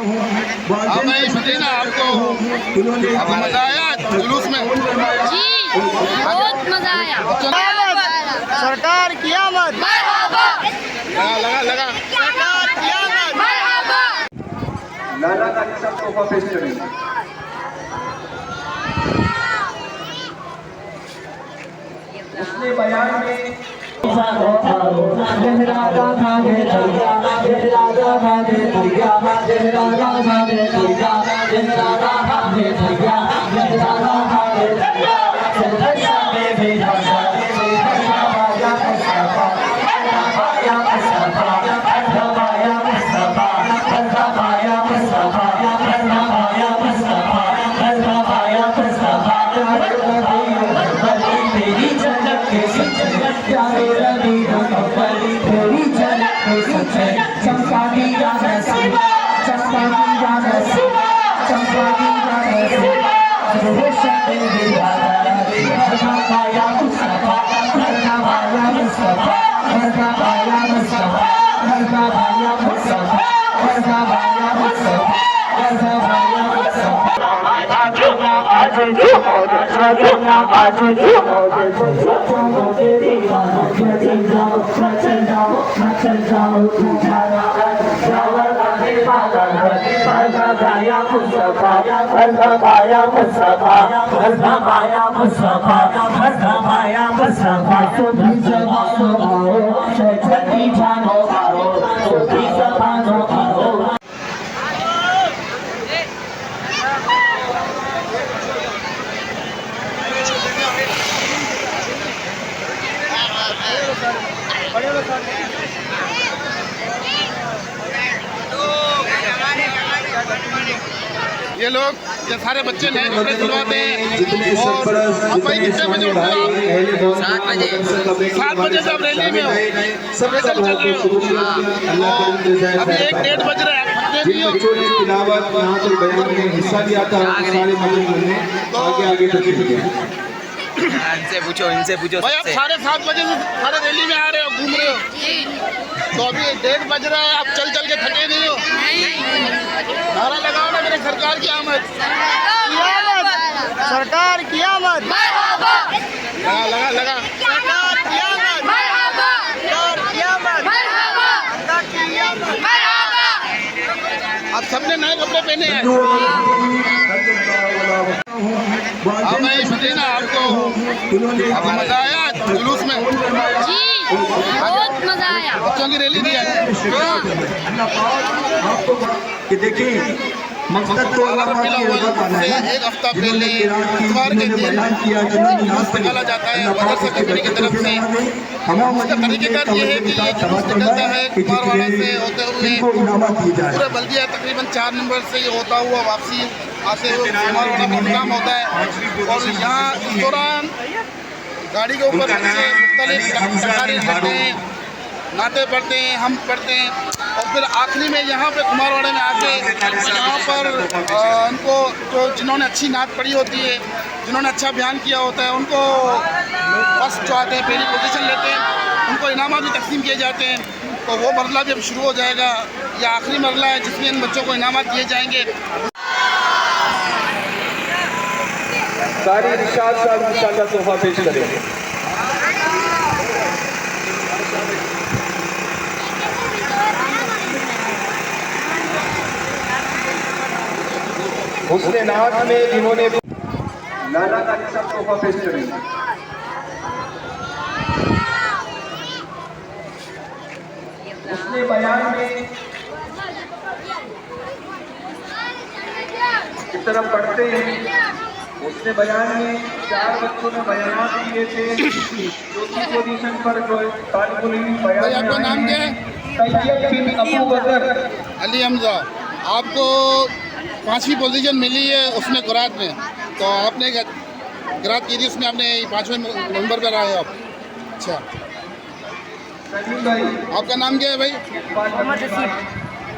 हाँ भाई सुनिए ना, आपको मजा आया जुलूस में? जी बहुत मजा आया। सरकार की आमद, लगा लगा सरकार की आमद। लाला का सब तोहफा पेश करेंगे। उसने बयान में ये लोग ये सारे बच्चे नए कपड़े सिलवाते हैं। और अब भाई कितने बजे उठते हो आप? 7 बजे से आप रैली में हो, पैदल चल रहे हो। अभी 1-1:30 बज रहा है, आप थकते नहीं हो? बच्चों ने तिलावत यहाँ तक बयान में हिस्सा लिया था, सारे मजदूरों ने आगे तशरीफ किया। इनसे पूछो भाई आप 7:30 बजे से सारे रैली में आ रहे हो, घूम रहे हो, तो अभी 1:30 बज रहा है, आप चल चल के थके नहीं हो? नारा लगाओ ना मेरे सरकार की आमद, सरकार की आमद, लगा लगा सरकार की आमद, सरकार की आमद, सरकार की आमद। आप सबने नए कपड़े पहने हैं। हाँ भाई सुनिए ना, आपको मजा आया जुलूस में? जी बहुत मजा आया। बच्चों की रैली दी है। कि देखिए मकसद तो एक हफ्ता पहले इतवार के दिन जुलूस निकाला जाता है मदरसा कमेटी की तरफ से। उसका तरीकेकार ये है कि ये जुलूस निकलता है कुमारवाड़ा से होते हुए पूरे बल्दिया तकरीबन 4 नंबर से ये होता हुआ वापसी आते हुए कुमारवाड़ा में इंतजाम होता है। और यहाँ इस दौरान गाड़ी के ऊपर बच्चे मुख्तलिफ सरकारी करते हैं, नाते पढ़ते हैं, हम पढ़ते हैं। और फिर आखिरी में यहाँ पे कुमारवाड़ा में आके यहाँ पर उनको जो जिन्होंने अच्छी नात पढ़ी होती है, जिन्होंने अच्छा बयान किया होता है, उनको फर्स्ट जो आते हैं, पहली पोजीशन लेते हैं, उनको इनामात भी तकसीम किए जाते हैं। तो वो मरला भी अब शुरू हो जाएगा, यह आखिरी मरला है जिसमें इन बच्चों को इनामात दिए जाएंगे। सारी निशाद साहब इंशाअल्लाह तोहफा पेश करेंगे। उसने नाथ में जिन्होंने लाला का सब तोहफा पेश करेंगे। उसने बयान में इस तरह पढ़ते हैं। उसने बयान में 4 बच्चों ने बयान दिए थे। चौथी पोजीशन पर जो तालिबुल इल्म बयान में आपका नाम क्या है? सैयद बिन अबू बकर अली हमजा। आपको 5वीं पोजीशन मिली है उसमें कुरात में, तो आपने कुरात की थी, उसमें आपने 5वें नंबर पर आए आप। अच्छा, आपका नाम क्या है भाई?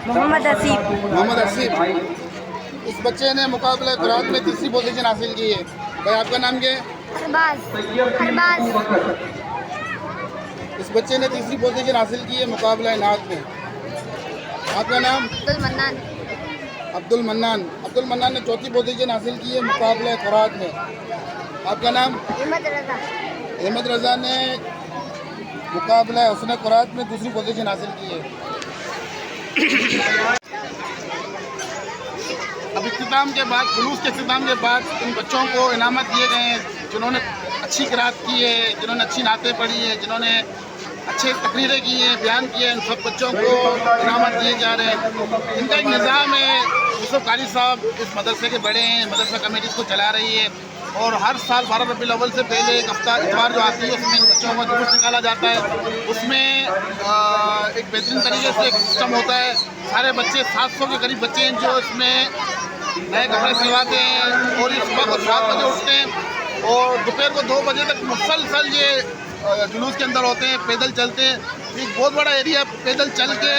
मोहम्मद हसीब। मोहम्मद हसीब। इस बच्चे ने मुकाबले कुरात में 3री पोजीशन हासिल की है। भाई आपका नाम क्या है? इस बच्चे ने 3री पोजीशन हासिल की है मुकाबला नात में। आपका नाम? अब्दुल मन्नान ने चौथी पोजीशन हासिल की है मुकाबले क़ुरात में। आपका नाम? अहमद रज़ा ने मुकाबला हुस्न क़ुरात में दूसरी पोजीशन हासिल की है। अब इख्तिताम के बाद, जुलूस के इख्तिताम के बाद इन बच्चों को इनामत दिए गए हैं जिन्होंने अच्छी क़िरात की है, जिन्होंने अच्छी नातें पढ़ी है, जिन्होंने अच्छे तकरीरें की हैं, बयान किए हैं। इन सब बच्चों को इनामत दिए जा रहे हैं। इनका एक निज़ाम है। यूसुफ कारी साहब इस मदरसे के बड़े हैं, मदरसा कमेटी इसको चला रही है और हर साल 12 रबीउल अव्वल से पहले एक हफ्ता इतवार जो आती है उसमें इन बच्चों का जुलूस निकाला जाता है। उसमें एक बेहतरीन तरीके से एक सिस्टम होता है। सारे बच्चे 700 के करीब बच्चे हैं जो इसमें नए कपड़े सिलवाते हैं और ये सुबह को 7 बजे उठते हैं और दोपहर को 2 बजे तक मुसलसल ये जुलूस के अंदर होते हैं, पैदल चलते हैं। एक बहुत बड़ा एरिया पैदल चल के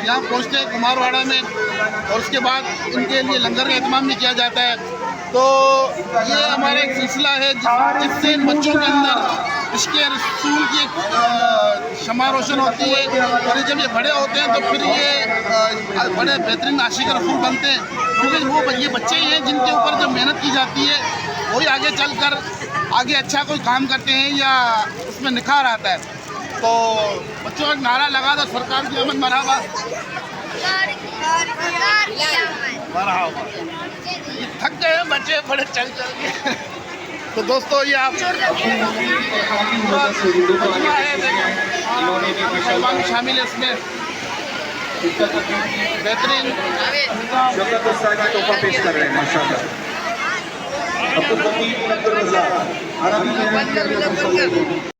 यहाँ पहुँचते हैं कुमारवाड़ा में और उसके बाद इनके लिए लंगर का एहतमाम भी किया जाता है। तो ये हमारा एक सिलसिला है जिससे इन बच्चों के अंदर इश्क़ रसूल की एक शमा रोशन होती है और जब ये बड़े होते हैं तो फिर ये बड़े बेहतरीन आशिक रसूल बनते हैं, क्योंकि वो ये बच्चे ही हैं जिनके ऊपर जब मेहनत की जाती है वही आगे चलकर आगे अच्छा कोई काम करते हैं या उसमें निखार आता है। तो बच्चों का नारा लगा दो, सरकार की आमद मरहबा मरहबा। थक गए हैं बच्चे बड़े चल के। तो दोस्तों ये आप शामिल है इसमें बेहतरीन तोहफा पेश कर रहे हैं माशाल्लाह। अब्दुल हमीद अब्दुल रज़ाक अरबी में